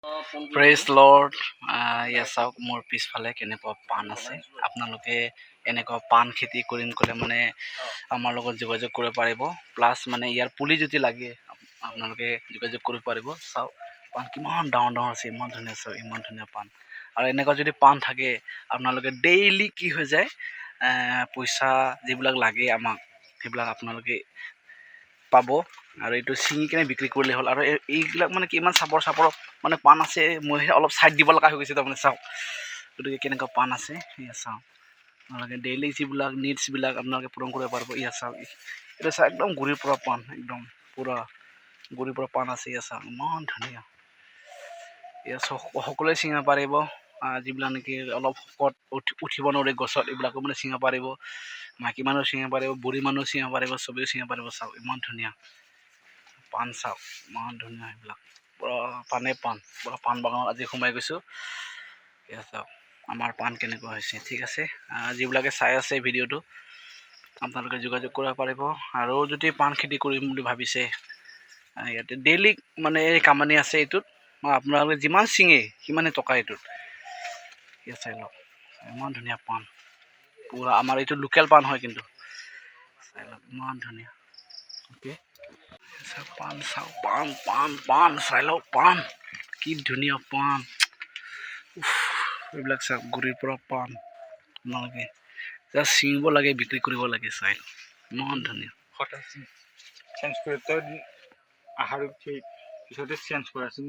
Praise lord. ইয়া চাওক মোৰ পিছফালে কেনেকুৱা পাণ আছে। আপোনালোকে এনেকুৱা পাণ খেতি কৰিম ক'লে মানে আমাৰ লগত যোগাযোগ কৰিব পাৰিব। প্লাছ মানে ইয়াৰ পুলি যদি লাগে আপোনালোকে যোগাযোগ কৰিব পাৰিব। চাওক পাণ কিমান ডাঙৰ ডাঙৰ আছে, ইমান ধুনীয়া চাওক, ইমান ধুনীয়া পাণ। আৰু এনেকুৱা যদি পাণ থাকে আপোনালোকে ডেইলি কি হৈ যায়, পইচা যিবিলাক লাগে আমাক সেইবিলাক আপোনালোকে পাব। আৰু এইটো ছিঙি কিনে বিক্ৰী কৰিলে হ'ল। আৰু এইবিলাক মানে কিমান চাপৰ মানে পাণ আছে, মই অলপ চাইড দিব লগা হৈ গৈছে তাৰমানে। চাওক গতিকে কেনেকুৱা পাণ আছে, ইয়া চাওক আপোনালোকে ডেইলি যিবিলাক নিডছবিলাক আপোনালোকে পূৰণ কৰিব পাৰিব। ইয়া চাওক, এইটো চাওক একদম গুৰিৰ পৰা পাণ, একদম পূৰা গুৰিৰ পৰা পাণ আছে। ইয়া চাওক ইমান ধুনীয়া। ইয়া সকলোৱে ছিঙিব পাৰিব। যিবিলাক নেকি অলপ শকত উঠিব নোৱাৰে গছত, এইবিলাকো মানে ছিঙিব পাৰিব। মাইকী মানুহ ছিঙিব পাৰিব, বুঢ়ী মানুহ ছিঙিব পাৰিব, চবেই ছিঙিব পাৰিব। চাওক ইমান ধুনীয়া পাণ, চাওক ইমান ধুনীয়া। এইবিলাক পূৰা পাণ, পূৰা পাণ বাগানত আজি সোমাই গৈছোঁ। এয়া চাওক আমাৰ পাণ কেনেকুৱা হৈছে। ঠিক আছে, যিবিলাকে চাই আছে ভিডিঅ'টো আপোনালোকে যোগাযোগ কৰিব পাৰিব। আৰু যদি পাণ খেতি কৰিম বুলি ভাবিছে, ইয়াতে ডেইলি মানে এই কামানি আছে এইটোত, আপোনালোকে যিমান ছিঙে সিমানে টকা এইটোত। ইয়াত চাই লওক ইমান ধুনীয়া পাণ, পূৰা আমাৰ এইটো লোকেল পাণ হয় কিন্তু। চাই লওক ইমান ধুনীয়া। অ'কে পাণ চাওক, পাণ চাই লওক, পাণ কি ধুনীয়া পাণ। এইবিলাক চাওক গুৰিৰ পৰা পাণ, আপোনালোকে জাষ্ট ছিঙিব লাগে, বিক্ৰী কৰিব লাগে। চাই লওক ইমান ধুনীয়া। চেঞ্জ কৰি তই আহাৰ পিছতে চেঞ্জ কৰাচোন,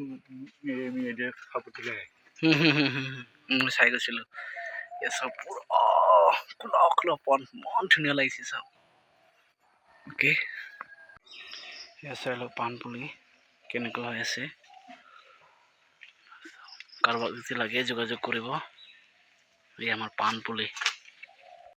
মই চাই গৈছিলোঁ। চাওক পূৰা খোলা পাণ, ইমান ধুনীয়া লাগিছে চাওক। অ'কে চাই লওক পাণ পুলি কেনেকুৱা হৈ আছে। কাৰোবাক যদি লাগে যোগাযোগ কৰিব। এই আমাৰ পাণ পুলি।